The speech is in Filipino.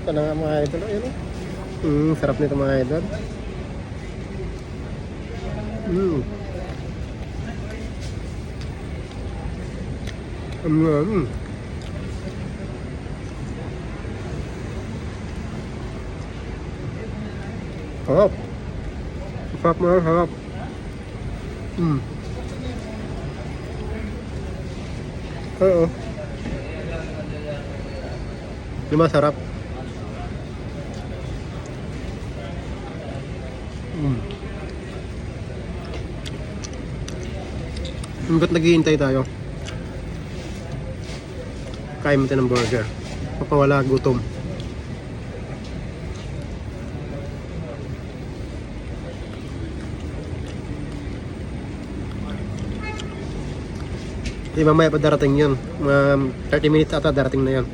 Ito na nga mga idol. Ayun, sarap nito mga idol. Sarap. Sarap mo, sarap. Oo. Di ba sarap? Ba't naghihintay tayo? Kain mo tayo ng burger. Papawala gutom. Di mamaya pa darating yun. Mga 30 minutes ata darating na yun.